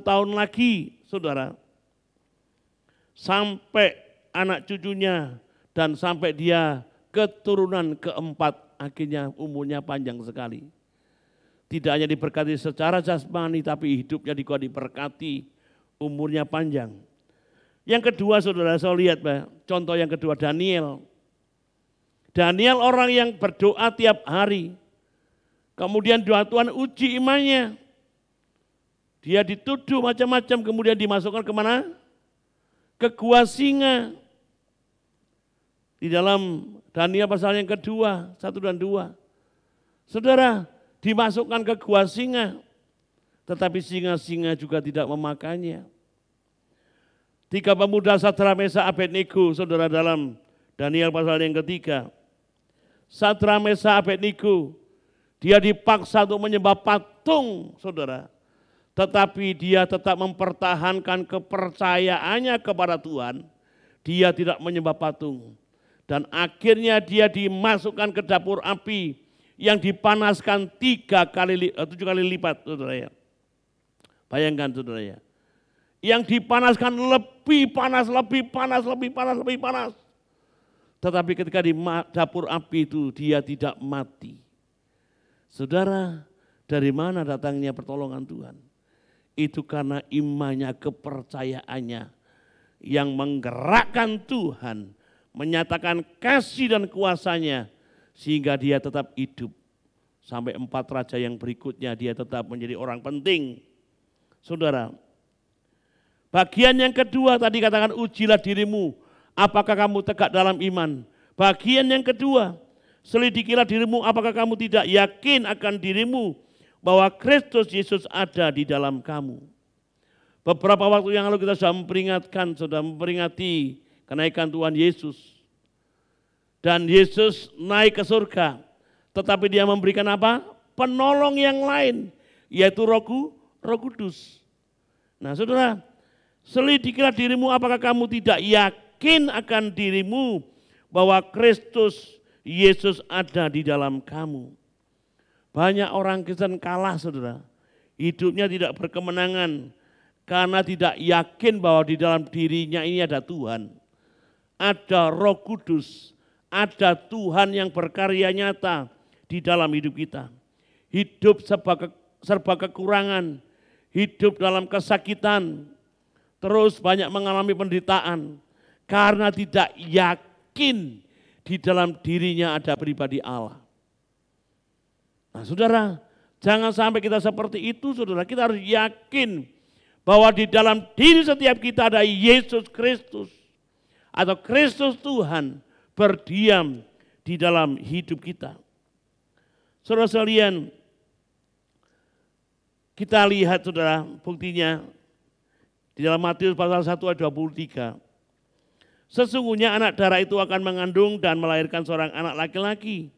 tahun lagi, saudara. Sampai anak cucunya dan sampai dia keturunan keempat, akhirnya umurnya panjang sekali. Tidak hanya diberkati secara jasmani, tapi hidupnya juga diberkati, umurnya panjang. Yang kedua, saudara, saya lihat contoh yang kedua, Daniel. Daniel orang yang berdoa tiap hari. Kemudian doa Tuhan uji imannya. Dia dituduh macam-macam, kemudian dimasukkan kemana? Ke gua singa. Di dalam Daniel pasal yang kedua, 1 dan 2. Saudara, dimasukkan ke gua singa. Tetapi singa-singa juga tidak memakannya. 3 pemuda Sadrak, Mesak, Abednego, saudara, dalam Daniel pasal yang ketiga. Sadrak, Mesak, Abednego, dia dipaksa untuk menyembah patung, saudara. Tetapi dia tetap mempertahankan kepercayaannya kepada Tuhan. Dia tidak menyembah patung. Dan akhirnya dia dimasukkan ke dapur api yang dipanaskan 7 kali lipat, saudara ya. Bayangkan, saudara ya. Yang dipanaskan lebih panas. Tetapi ketika di dapur api itu dia tidak mati. Saudara, dari mana datangnya pertolongan Tuhan? Itu karena imannya, kepercayaannya yang menggerakkan Tuhan, menyatakan kasih dan kuasanya sehingga dia tetap hidup. Sampai 4 raja yang berikutnya dia tetap menjadi orang penting. Saudara, bagian yang kedua tadi katakan ujilah dirimu, apakah kamu tegak dalam iman. Bagian yang kedua, selidikilah dirimu, apakah kamu tidak yakin akan dirimu bahwa Kristus Yesus ada di dalam kamu. Beberapa waktu yang lalu kita sudah memperingati kenaikan Tuhan Yesus. Dan Yesus naik ke surga, tetapi dia memberikan apa? Penolong yang lain, yaitu Roh Kudus. Nah, saudara, selidikilah dirimu, apakah kamu tidak yakin akan dirimu bahwa Kristus Yesus ada di dalam kamu. Banyak orang Kristen kalah, saudara. Hidupnya tidak berkemenangan karena tidak yakin bahwa di dalam dirinya ini ada Tuhan. Ada Roh Kudus, ada Tuhan yang berkarya nyata di dalam hidup kita. Hidup serba kekurangan, hidup dalam kesakitan, terus banyak mengalami penderitaan karena tidak yakin di dalam dirinya ada pribadi Allah. Nah, saudara, jangan sampai kita seperti itu, saudara. Kita harus yakin bahwa di dalam diri setiap kita ada Yesus Kristus atau Kristus Tuhan berdiam di dalam hidup kita. Saudara sekalian, kita lihat, saudara, buktinya di dalam Matius pasal 1 ayat 23. Sesungguhnya anak darah itu akan mengandung dan melahirkan seorang anak laki-laki.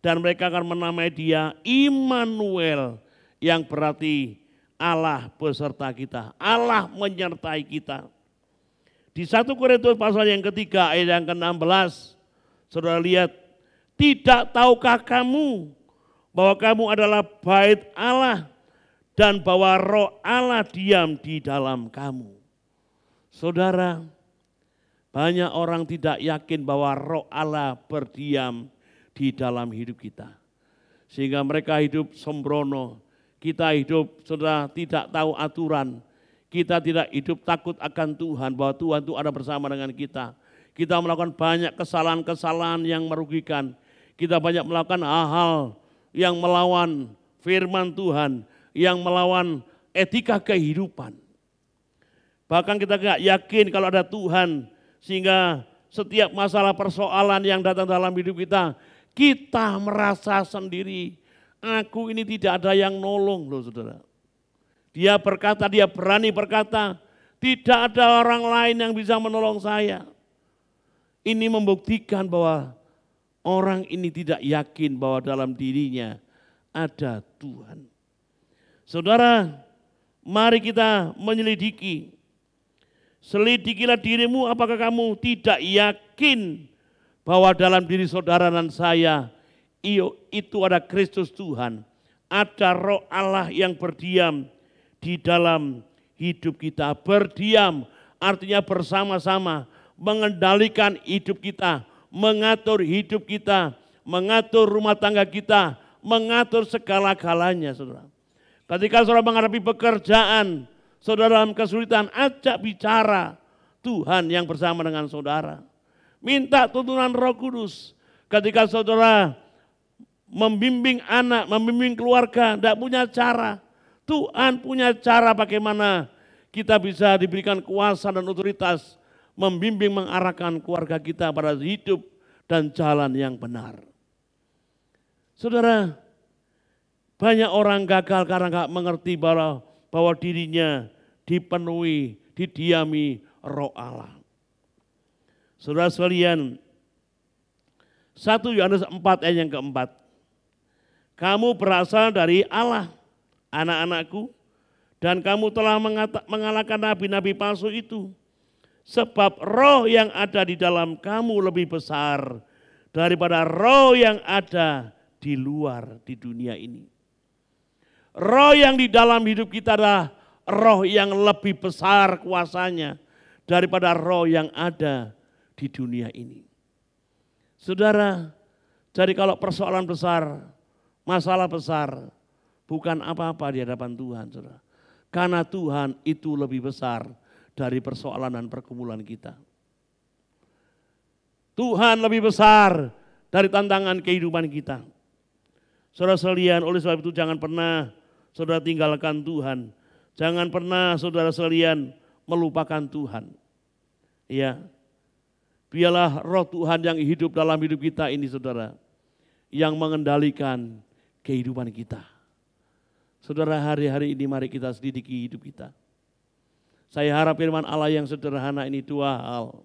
Dan mereka akan menamai dia Immanuel, yang berarti Allah beserta kita. Allah menyertai kita. Di 1 Korintus pasal yang ketiga ayat yang ke-16. Saudara lihat, tidak tahukah kamu bahwa kamu adalah bait Allah dan bahwa Roh Allah diam di dalam kamu. Saudara, banyak orang tidak yakin bahwa Roh Allah berdiam di dalam hidup kita. Sehingga mereka hidup sembrono, kita hidup, saudara, tidak tahu aturan. Kita tidak hidup takut akan Tuhan, bahwa Tuhan itu ada bersama dengan kita. Kita melakukan banyak kesalahan-kesalahan yang merugikan. Kita banyak melakukan hal-hal yang melawan firman Tuhan, yang melawan etika kehidupan. Bahkan kita tidak yakin kalau ada Tuhan, sehingga setiap masalah persoalan yang datang dalam hidup kita, kita merasa sendiri, aku ini tidak ada yang nolong loh, saudara. Dia berkata, dia berani berkata, tidak ada orang lain yang bisa menolong saya. Ini membuktikan bahwa orang ini tidak yakin bahwa dalam dirinya ada Tuhan. Saudara, mari kita menyelidiki. Selidikilah dirimu, apakah kamu tidak yakin bahwa dalam diri saudara dan saya itu ada Kristus Tuhan, ada roh Allah yang berdiam di dalam hidup kita. Berdiam artinya bersama-sama mengendalikan hidup kita, mengatur hidup kita, mengatur rumah tangga kita, mengatur segala-galanya, saudara. Ketika saudara menghadapi pekerjaan, saudara dalam kesulitan, ajak bicara Tuhan yang bersama dengan saudara. Minta tuntunan Roh Kudus. Ketika saudara membimbing anak, membimbing keluarga, tidak punya cara. Tuhan punya cara bagaimana kita bisa diberikan kuasa dan otoritas membimbing, mengarahkan keluarga kita pada hidup dan jalan yang benar. Saudara, banyak orang gagal karena nggak mengerti bahwa dirinya dipenuhi, didiami roh Allah. Saudara sekalian, 1 Yohanes 4 ayat yang keempat. Kamu berasal dari Allah, anak-anakku, dan kamu telah mengalahkan nabi-nabi palsu itu. Sebab roh yang ada di dalam kamu lebih besar daripada roh yang ada di luar di dunia ini. Roh yang di dalam hidup kita adalah roh yang lebih besar kuasanya daripada roh yang ada di dunia ini. Saudara, jadi kalau persoalan besar, masalah besar, bukan apa-apa di hadapan Tuhan, saudara. Karena Tuhan itu lebih besar dari persoalan dan pergumulan kita. Tuhan lebih besar dari tantangan kehidupan kita. Saudara sekalian, oleh sebab itu jangan pernah saudara tinggalkan Tuhan. Jangan pernah saudara sekalian melupakan Tuhan. Ya, biarlah roh Tuhan yang hidup dalam hidup kita ini saudara, yang mengendalikan kehidupan kita. Saudara, hari-hari ini mari kita selidiki hidup kita. Saya harap firman Allah yang sederhana ini 2 hal.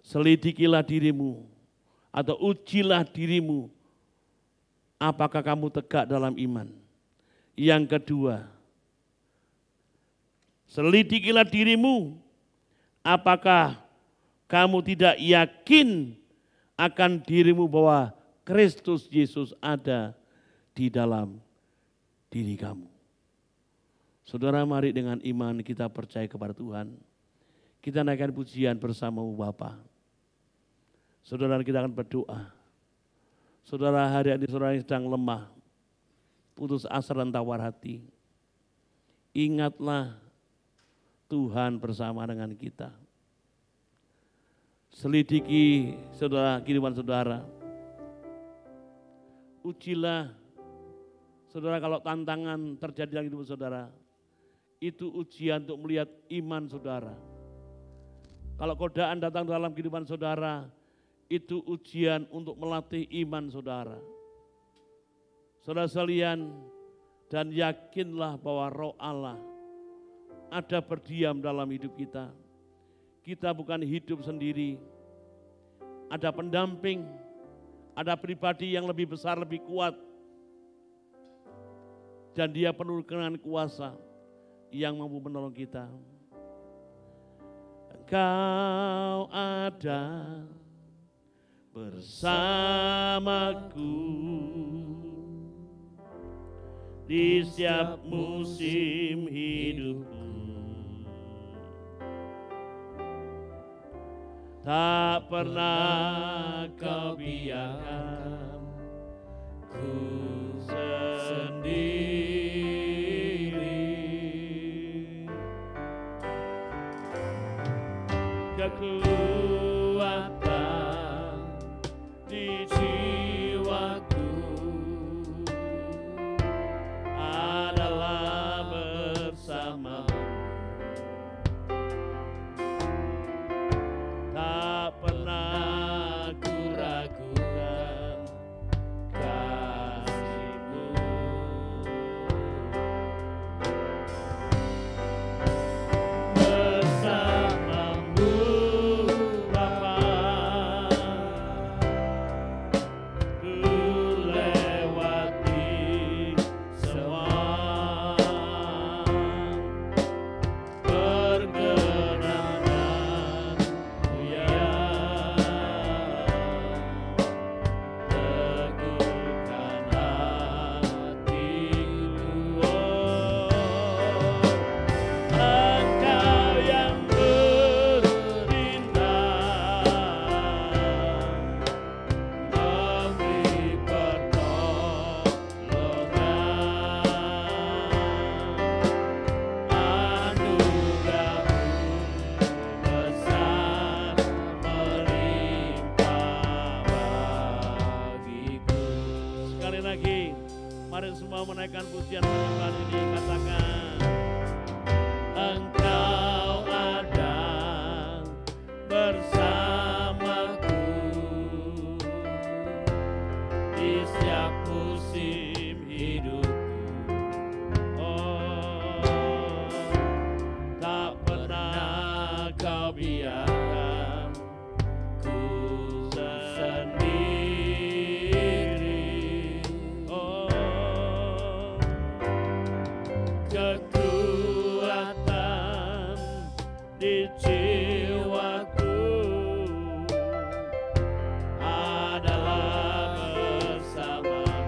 Selidikilah dirimu atau ujilah dirimu, apakah kamu tegak dalam iman. Yang kedua, selidikilah dirimu, apakah kamu tidak yakin akan dirimu bahwa Kristus Yesus ada di dalam diri kamu. Saudara, mari dengan iman kita percaya kepada Tuhan. Kita naikkan pujian bersama Bapa. Saudara, kita akan berdoa. Saudara, hari ini saudara yang sedang lemah, putus asa dan tawar hati, ingatlah Tuhan bersama dengan kita. Selidiki saudara kehidupan saudara. Ujilah saudara, kalau tantangan terjadi dalam hidup saudara, itu ujian untuk melihat iman saudara. Kalau godaan datang dalam kehidupan saudara, itu ujian untuk melatih iman saudara. Saudara sekalian, dan yakinlah bahwa roh Allah ada berdiam dalam hidup kita. Kita bukan hidup sendiri, ada pendamping, ada pribadi yang lebih besar, lebih kuat. Dan dia penuh dengan kuasa yang mampu menolong kita. Engkau ada bersamaku di setiap musim hidupku. Tak pernah kau biarkan ku sendiri. Kekuatan di jiwaku adalah bersamamu. Tak pernah ku ragukan sekali lagi. Mari semua menaikkan pujian penyembahan ini, katakan. Engkau ada bersamaku di setiap musim hidupku. Oh, tak pernah kau biarkan ku sendiri. Oh, kekuatan di jiwaku adalah bersamamu.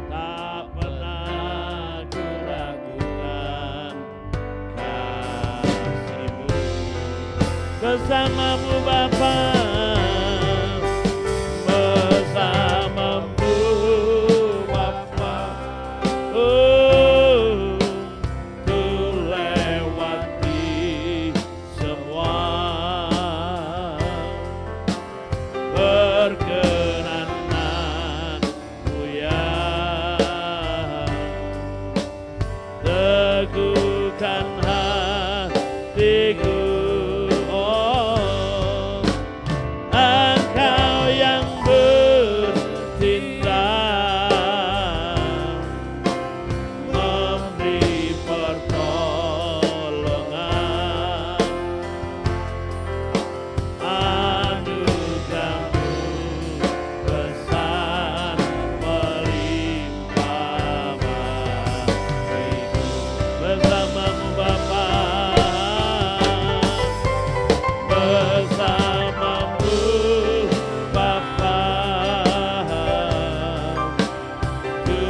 Tak pernah ku ragukan kasih-Mu. Bersamamu Bapa, bersamamu Bapa. Oh, ku lewati semua. Perkenananmu ya, teguhkan hatiku. Oh, Engkau yang bertindak, memberi pertolongan. Anugerah-Mu besar melimpah bagiku. Bersamamu Bapa, bersamamu Bapa, ku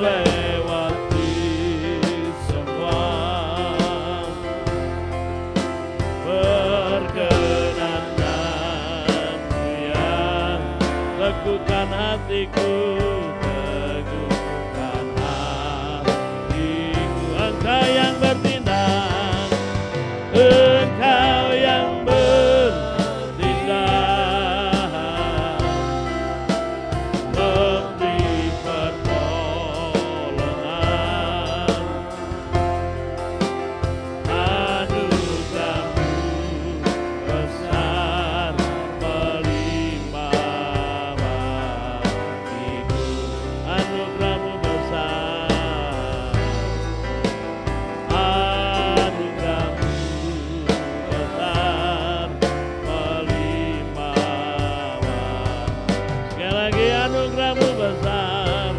lewati semua. Perkenananmu ya, teguhkan hatiku, teguhkan hatiku. Engkau yang bertindak, Engkau yang bertindak, memberi pertolongan. Anugerah-Mu besar melimpah bagiku. Anugerah-Mu besar, anugerah-Mu besar melimpah bagiku. Sekali lagi, anugerah-Mu besar,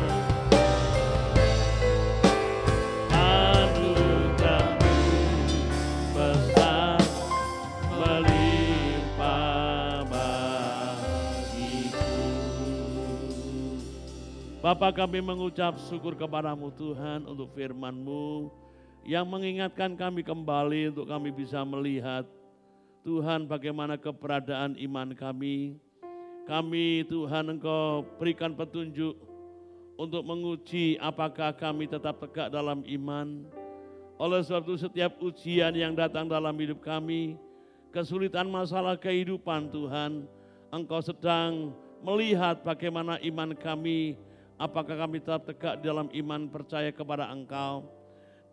anugerah-Mu besar melimpah bagiku. Bapa, kami mengucap syukur kepadamu Tuhan untuk firman-Mu yang mengingatkan kami kembali untuk kami bisa melihat Tuhan bagaimana keberadaan iman kami. Kami Tuhan Engkau berikan petunjuk untuk menguji apakah kami tetap tegak dalam iman. Oleh sebab itu setiap ujian yang datang dalam hidup kami, kesulitan masalah kehidupan Tuhan, Engkau sedang melihat bagaimana iman kami, apakah kami tetap tegak dalam iman percaya kepada Engkau.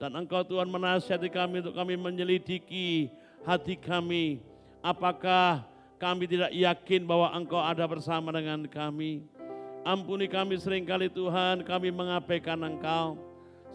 Dan Engkau Tuhan menasihati kami untuk kami menyelidiki hati kami, apakah kami tidak yakin bahwa Engkau ada bersama dengan kami. Ampuni kami seringkali Tuhan, kami mengabaikan Engkau.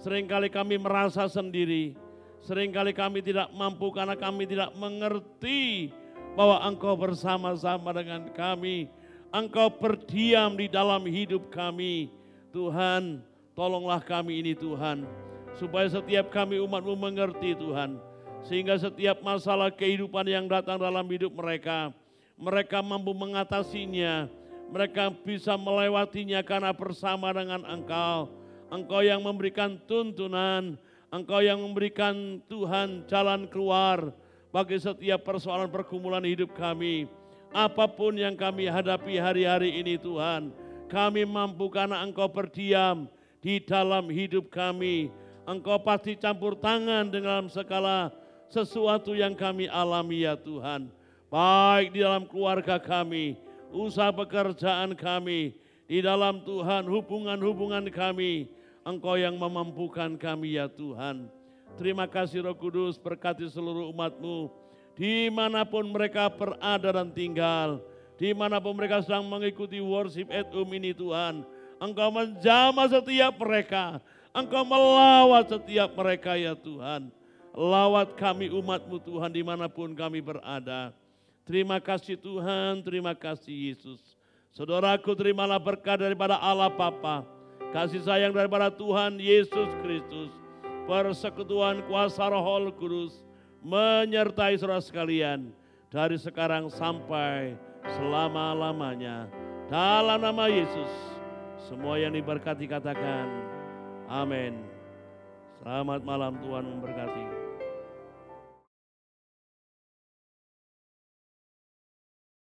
Seringkali kami merasa sendiri, seringkali kami tidak mampu karena kami tidak mengerti bahwa Engkau bersama-sama dengan kami. Engkau berdiam di dalam hidup kami. Tuhan, tolonglah kami ini Tuhan, supaya setiap kami umat-Mu mengerti Tuhan. Sehingga setiap masalah kehidupan yang datang dalam hidup mereka, mereka mampu mengatasinya, mereka bisa melewatinya karena bersama dengan Engkau. Engkau yang memberikan tuntunan, Engkau yang memberikan Tuhan jalan keluar bagi setiap persoalan pergumulan hidup kami. Apapun yang kami hadapi hari-hari ini Tuhan, kami mampu karena Engkau berdiam di dalam hidup kami. Engkau pasti campur tangan dengan segala sesuatu yang kami alami ya Tuhan. Baik di dalam keluarga kami, usaha pekerjaan kami, di dalam Tuhan hubungan-hubungan kami, Engkau yang memampukan kami ya Tuhan. Terima kasih Roh Kudus, berkati seluruh umat-Mu, dimanapun mereka berada dan tinggal, dimanapun mereka sedang mengikuti worship at home ini Tuhan. Engkau menjamah setiap mereka, Engkau melawat setiap mereka ya Tuhan. Lawat kami umat-Mu Tuhan dimanapun kami berada. Terima kasih Tuhan, terima kasih Yesus. Saudaraku, terimalah berkat daripada Allah Bapa, kasih sayang daripada Tuhan Yesus Kristus, persekutuan kuasa Roh Kudus menyertai saudara sekalian dari sekarang sampai selama-lamanya. Dalam nama Yesus, semua yang diberkati katakan amin. Selamat malam, Tuhan memberkati.